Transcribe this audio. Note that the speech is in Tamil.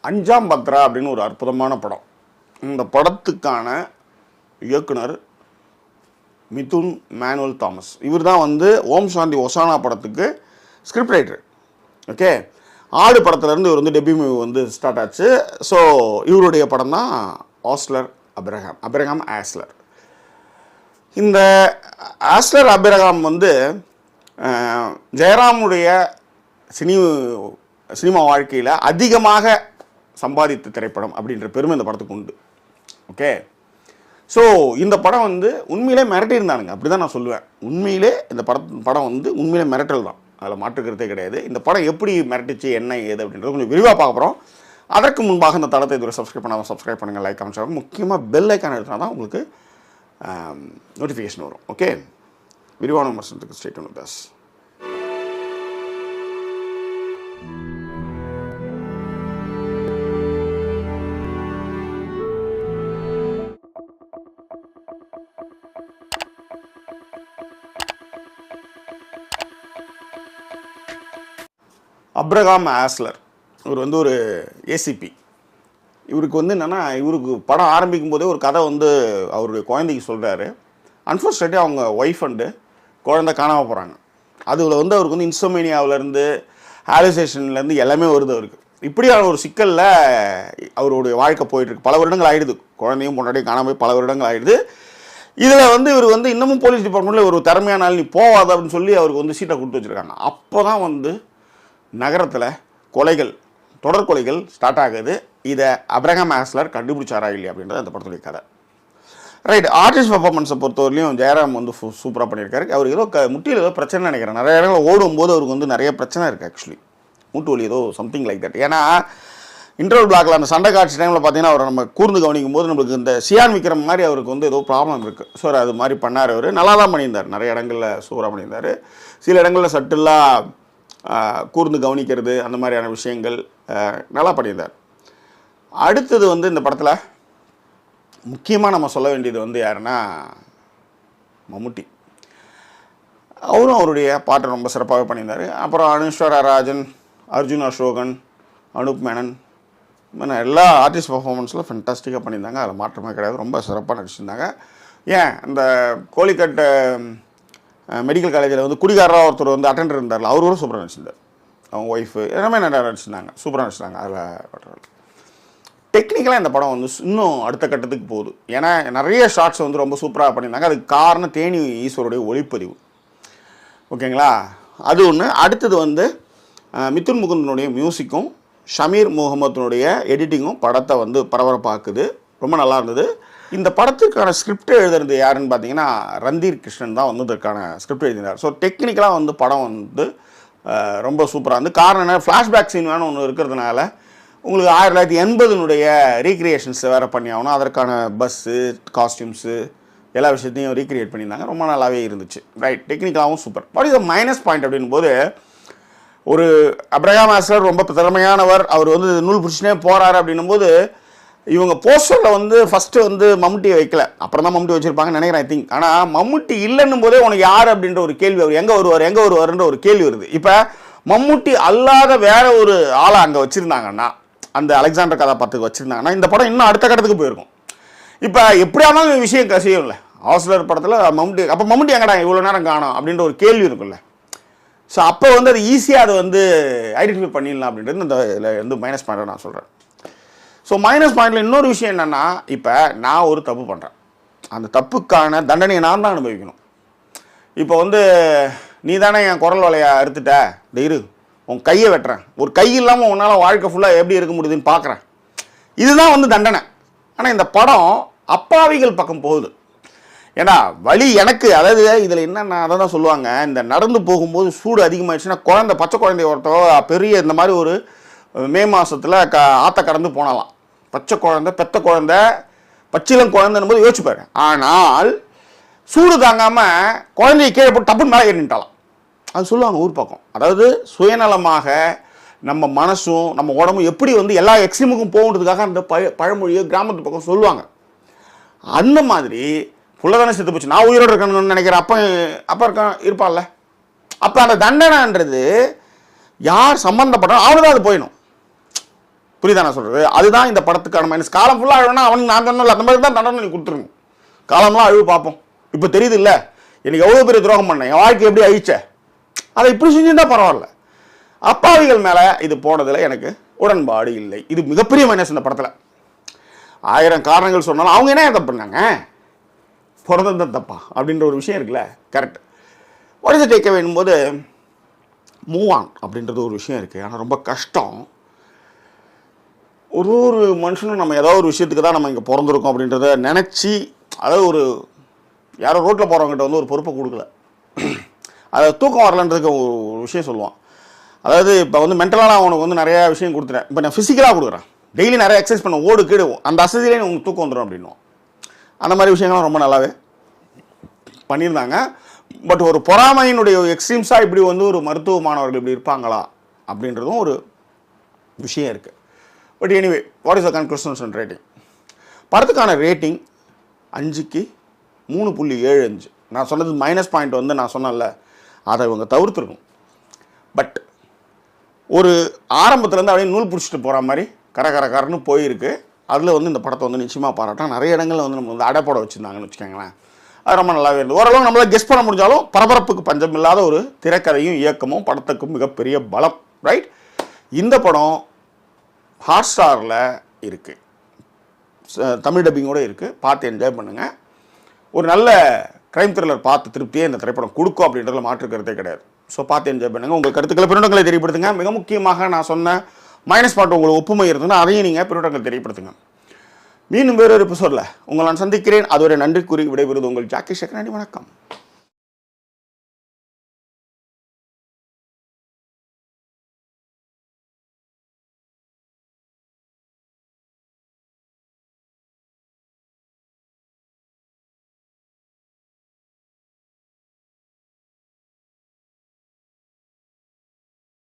அஞ்சாம் பத்ரா அப்படின்னு ஒரு அற்புதமான படம். இந்த படத்துக்கான இயக்குனர் மிதுன் மேனுவல் தாமஸ். இவர் தான் வந்து ஓம் சாந்தி ஒசானா படத்துக்கு ஸ்கிரிப்ட் ரைட்டர். ஓகே, ஆடு படத்துலேருந்து இவர் வந்து டெபியூ மூவி வந்து ஸ்டார்ட் ஆச்சு. ஸோ இவருடைய படம் தான் அப்ரஹாம் ஆஸ்லர். இந்த ஆஸ்லர் அப்ரஹாம் வந்து ஜெயராமுடைய சினிமா வாழ்க்கையில் அதிகமாக சம்பாதித்த திரைப்படம் அப்படின்ற பெருமை இந்த படத்துக்கு உண்டு. ஓகே, ஸோ இந்த படம் வந்து உண்மையிலே மிரட்டியிருந்தானுங்க, அப்படி தான் நான் சொல்லுவேன். உண்மையிலே இந்த படம் வந்து உண்மையிலே மிரட்டல் தான், அதில் மாற்றுக்கிறதே கிடையாது. இந்த படம் எப்படி மிரட்டிச்சு என்ன ஏது அப்படின்றது கொஞ்சம் விரிவாக பார்க்க போகிறோம். அதற்கு முன்பாக இந்த தளத்தை இதுவரை சப்ஸ்கிரைப் பண்ணாமல் சப்ஸ்கிரைப் பண்ணுங்கள், லைக் கமெண்ட், முக்கியமாக பெல் ஐக்கான் எடுத்தால் தான் உங்களுக்கு நோட்டிஃபிகேஷன் வரும். ஓகே, விரிவான விமர்சனத்துக்கு straight on with us. Abraham ஆஸ்லர் இவர் வந்து ஒரு ஏசிபி. இவருக்கு வந்து என்னென்னா, இவருக்கு படம் ஆரம்பிக்கும் போதே ஒரு கதை வந்து அவருடைய குழந்தைக்கு சொல்கிறாரு. அன்ஃபார்ச்சுனேட்லி அவங்க ஒய்ஃப் அண்டு குழந்தை காணாமல் போகிறாங்க. அதில் வந்து அவருக்கு வந்து இன்சோமேனியாவிலேருந்து ஹாலுசேஷன்லேருந்து எல்லாமே வருது அவருக்கு. இப்படியான ஒரு சிக்கலில் அவருடைய வாழ்க்கை போயிட்டுருக்கு. பல வருடங்கள் ஆகிடுது, குழந்தையும் முன்னாடியே காணாமல் போய் பல வருடங்கள் ஆகிடுது. இதில் வந்து இவர் வந்து இன்னமும் போலீஸ் டிபார்ட்மெண்ட்டில் ஒரு திறமையான ஆள், நீ போவாத அப்படின்னு சொல்லி அவருக்கு வந்து சீட்டை கொடுத்து வச்சுருக்காங்க. அப்போ தான் வந்து நகரத்தில் தொடர் கொலைகள் ஸ்டார்ட் ஆகுது. இதை அப்ரஹாம் ஆஸ்லர் கண்டுபிடிச்சாரா இல்லையா அப்படின்றது அந்த படத்துடைய கதை. ரைட், ஆர்டிஸ்ட் பர்ஃபார்மன்ஸை பொறுத்தவரையிலையும் ஜெயராம் வந்து சூப்பராக பண்ணியிருக்காரு. அவர் ஏதோ முட்டியில் ஏதோ பிரச்சனை நினைக்கிறேன். நிறைய இடங்கள் ஓடும்போது அவருக்கு வந்து நிறைய பிரச்சனை இருக்குது. ஆக்சுவலி மூட்டு வலி ஏதோ சம்திங் லைக் தட். ஏன்னா இன்டர்வல் பிளாக்ல அந்த சண்டை காட்சி டைமில் பார்த்தீங்கன்னா அவரை நம்ம கூர்ந்து கவனிக்கும் போது நம்மளுக்கு இந்த சியான் விக்ரம் மாதிரி அவருக்கு வந்து ஏதோ ப்ராப்ளம் இருக்குது. ஸோ அது மாதிரி பண்ணார். அவர் நல்லா தான் பண்ணியிருந்தார், நிறைய இடங்களில் சூப்பராக பண்ணியிருந்தார். சில இடங்களில் சட்டிலாக கூர்ந்து கவனிக்கிறது அந்த மாதிரியான விஷயங்கள் நல்லா பண்ணியிருந்தார். அடுத்தது வந்து இந்த படத்தில் முக்கியமாக நம்ம சொல்ல வேண்டியது வந்து யாருன்னா மம்முட்டி. அவரும் அவருடைய பாட்டை ரொம்ப சிறப்பாகவே பண்ணியிருந்தார். அப்புறம் அனுஷ்வரா ராஜன், அர்ஜுன் அசோகன், அனுப் மேனன், எல்லா ஆர்டிஸ்ட் பர்ஃபார்மன்ஸில் ஃபென்டாஸ்டிக்காக பண்ணியிருந்தாங்க. அதில் மாற்றமே கிடையாது, ரொம்ப சிறப்பாக நடிச்சிருந்தாங்க. ஏன் அந்த கோழிக்கட் மெடிக்கல் காலேஜில் வந்து குடிகாரராக ஒருத்தர் வந்து அட்டெண்டர் இருந்தார்ல, அவரும் சூப்பராக நடிச்சிருந்தார். அவங்க ஒய்ஃபு எல்லாமே நல்லா நடிச்சிருந்தாங்க, சூப்பராக நடிச்சிருந்தாங்க. அதில் டெக்னிக்கலாக இந்த படம் வந்து இன்னும் அடுத்த கட்டத்துக்கு போகுது. ஏன்னா நிறைய ஷார்ட்ஸ் வந்து ரொம்ப சூப்பராக பண்ணியிருந்தாங்க. அதுக்கு காரணம் தேனி ஈஸ்வருடைய ஒளிப்பதிவு. ஓகேங்களா, அது ஒன்று. அடுத்தது வந்து மிதுன் முகுந்தனுடைய மியூசிக்கும் ஷமீர் முகமதுனுடைய எடிட்டிங்கும் படத்தை வந்து பரபரப்பாக்குது. ரொம்ப நல்லா இருந்தது. இந்த படத்துக்கான ஸ்கிரிப்ட் எழுதுறது யாருன்னு பார்த்தீங்கன்னா ரந்தீர் கிருஷ்ணன் தான் வந்து இதற்கான ஸ்கிரிப்ட் எழுதினார். ஸோ டெக்னிக்கலாக வந்து படம் வந்து ரொம்ப சூப்பராக இருந்து. காரணம் என்ன, ஃப்ளாஷ்பேக் சீன் வேணும் ஒன்று இருக்கிறதுனால உங்களுக்கு 1980 ரீக்ரியேஷன்ஸ் வேறு பண்ணி ஆகணும். அதற்கான பஸ்ஸு, காஸ்டியூம்ஸு எல்லா விஷயத்தையும் ரீக்ரியேட் பண்ணியிருந்தாங்க. ரொம்ப நல்லாவே இருந்துச்சு. ரைட், டெக்னிக்கலாகவும் சூப்பர். பட் இது மைனஸ் பாயிண்ட் அப்படின் போது, ஒரு அப்ரஹாம் ஆஸ்லர் ரொம்ப திறமையானவர், அவர் வந்து நூல் பிடிச்சினே போகிறாரு அப்படின்னும் போது, இவங்க போஸ்டரில் வந்து ஃபஸ்ட்டு வந்து மம்முட்டியை வைக்கல, அப்புறம் தான் மம்முட்டி வச்சுருப்பாங்கன்னு நினைக்கிறேன் ஐ திங்க். ஆனால் மம்முட்டி இல்லைன்னும் போதே உனக்கு யார் அப்படின்ற ஒரு கேள்வி, அவர் எங்கே வருவார்ன்ற ஒரு கேள்வி வருது. இப்போ மம்முட்டி அல்லாத வேற ஒரு ஆளை அங்கே வச்சுருந்தாங்கன்னா, அந்த அலெக்சாண்டர் கதாபாத்திரத்துக்கு வச்சுருந்தாங்கன்னா இந்த படம் இன்னும் அடுத்த கட்டத்துக்கு போயிருக்கும். இப்போ எப்படியாவது விஷயம் கசியும்ல, ஆஸ்லர் படத்தில் மம்முட்டி, அப்போ மம்முட்டி எங்கடா இவ்வளோ நேரம் காணும் அப்படின்ற ஒரு கேள்வி இருக்குல்ல. ஸோ அப்போ வந்து அது ஈஸியாக அதை வந்து ஐடென்டிஃபை பண்ணிடலாம் அப்படின்றது இந்த இதில் வந்து மைனஸ் பாயிண்ட்டை நான் சொல்கிறேன். ஸோ மைனஸ் பாயிண்டில் இன்னொரு விஷயம் என்னென்னா, இப்போ நான் ஒரு தப்பு பண்ணுறேன், அந்த தப்புக்கான தண்டனையை நான் தான் அனுபவிக்கணும். இப்போ வந்து நீ தானே என் குரல் வலையை அறுத்துட்ட, இரு உன் கையை வெட்டுறேன், ஒரு கை இல்லாமல் உன்னால் வாழ்க்கை ஃபுல்லாக எப்படி இருக்க முடியுதுன்னு பார்க்குறேன், இதுதான் வந்து தண்டனை. ஆனால் இந்த படம் அப்பாவிகள் பக்கம் போகுது. ஏன்னா வலி எனக்கு, அதாவது இதில் என்னென்னா அதை தான் சொல்லுவாங்க, இந்த நடந்து போகும்போது சூடு அதிகமாகிடுச்சுன்னா பச்சை குழந்தைய ஒருத்தவ பெரிய இந்த மாதிரி ஒரு மே மாதத்தில் ஆற்ற கடந்து போனாலாம். பச்சை குழந்தை, பெத்த குழந்தை, பச்சிலம் குழந்தைன்னு போது யோசிச்சுப்பாரு. ஆனால் சூடு தாங்காமல் குழந்தைய கீழே போட்டு டப்புன்னு மேலே ஏறிட்டாலாம். அது சொல்லுவாங்க ஊர் பக்கம். அதாவது சுயநலமாக நம்ம மனசும் நம்ம உடம்பும் எப்படி வந்து எல்லா எக்ஸ்ட்ரீமுக்கும் போகுன்றதுக்காக அந்த பழமொழியை கிராமத்து பக்கம் சொல்லுவாங்க. அந்த மாதிரி புள்ளதானே செத்து போச்சு, நான் உயிரோடு இருக்கணும்னு நினைக்கிறேன், அப்போ இருப்பான்ல. அப்போ அந்த தண்டனைன்றது யார் சம்பந்தப்பட்டாலும் அவனுதான் அது போயிடும். புரியுதா நான் சொல்கிறது? அதுதான் இந்த படத்துக்கான மைனஸ். காலம் ஃபுல்லாக அழுவனா அவனுக்கு நான் சொன்னல அந்த மாதிரி தான் தண்டனை நீ கொடுத்துருங்க. காலம்லாம் அழுவு பார்ப்போம். இப்போ தெரியுது இல்லை எனக்கு எவ்வளோ பெரிய துரோகம் பண்ணேன், என் வாழ்க்கை எப்படி அழிச்ச, அதை இப்படி செஞ்சுருந்தா பரவாயில்ல. அப்பாவிகள் மேலே இது போனதில் எனக்கு உடன்பாடு இல்லை. இது மிகப்பெரிய மைனஸ் இந்த படத்தில். 1000 காரணங்கள் சொன்னாலும் அவங்க என்ன தப்பு பண்ணாங்க, பிறந்தது தப்பா அப்படின்ற ஒரு விஷயம் இருக்குல்ல. Correct. What is take away போது மூவ் ஆன் அப்படின்றது ஒரு விஷயம் இருக்குது. ஆனால் ரொம்ப கஷ்டம். ஒரு மனுஷனும் நம்ம ஏதோ ஒரு விஷயத்துக்கு தான் நம்ம இங்கே பிறந்திருக்கோம் அப்படின்றத நினச்சி, அதாவது ஒரு யாரோ ரோட்டில் போகிறவங்ககிட்ட வந்து ஒரு பொறுப்பை கொடுக்கல, அதை தூக்கம் வரலன்றதுக்கு ஒரு விஷயம் சொல்லுவான். அதாவது இப்போ வந்து மென்டலாக அவனுக்கு வந்து நிறையா விஷயம் கொடுத்துட்டேன், இப்போ நான் ஃபிசிக்கலாக கொடுக்குறேன், டெய்லி நிறைய எக்ஸசைஸ் பண்ண, ஓடு கீடு, அந்த அசதியிலே உங்களுக்கு தூக்கம் வந்துடும் அப்படின்னும். அந்த மாதிரி விஷயங்கள்லாம் ரொம்ப நல்லாவே பண்ணியிருந்தாங்க. பட் ஒரு பொறாமையினுடைய எக்ஸ்ட்ரீம்ஸாக இப்படி வந்து ஒரு மருத்துவ மாணவர்கள் இப்படி இருப்பாங்களா அப்படின்றதும் ஒரு விஷயம் இருக்குது. But anyway, what is the conclusions and rating? படத்துக்கான ரேட்டிங் 5க்கு 3.75. நான் சொன்னது மைனஸ் பாயிண்ட் வந்து நான் சொன்னேன்ல, அதை இவங்க தவிர்த்துருக்கும். பட் ஒரு ஆரம்பத்துலேருந்து அப்படியே நூல் பிடிச்சிட்டு போகிற மாதிரி கரன்னு போயிருக்கு. அதில் வந்து இந்த படத்தை வந்து நிச்சயமாக பாராட்டலாம். நிறைய இடங்களில் வந்து நம்ம வந்து அடைப்பட வச்சுருந்தாங்கன்னு வச்சுக்கோங்களேன். அது ரொம்ப நல்லாவே இருந்தது. ஓரளவு நம்மளால் கெஸ் பண்ண முடிஞ்சாலும் பரபரப்புக்கு பஞ்சம் இல்லாத ஒரு திரைக்கதையும் இயக்கமும் படத்துக்கு மிகப்பெரிய பலம். ரைட். இந்த படம் ஹாட் ஸ்டாரில் இருக்குது, தமிழ் டப்பிங்கோடு இருக்குது. பார்த்து என்ஜாய் பண்ணுங்கள். ஒரு நல்ல க்ரைம் த்ரில்லர் பார்த்து திருப்தியே இந்த திரைப்படம் கொடுக்கும் அப்படின்றதுல மாற்றுக்கிறதே கிடையாது. ஸோ பார்த்து என்ஜாய் பண்ணுங்கள். உங்கள் கருத்துக்களை பின்னோட்டங்களை தெரியப்படுத்துங்க. மிக முக்கியமாக நான் சொன்ன மைனஸ் பாயிண்ட் உங்களுக்கு ஒப்புமை இருந்ததுன்னா அதையும் நீங்கள் பின்னோட்டங்கள் தெரியப்படுத்துங்க. மீண்டும் வேறொரு எபிசோடில் உங்களை நான் சந்திக்கிறேன். அதுவரை நன்றி கூறி விடைபெறுவது உங்கள் ஜாக்கி சேகர். வணக்கம்.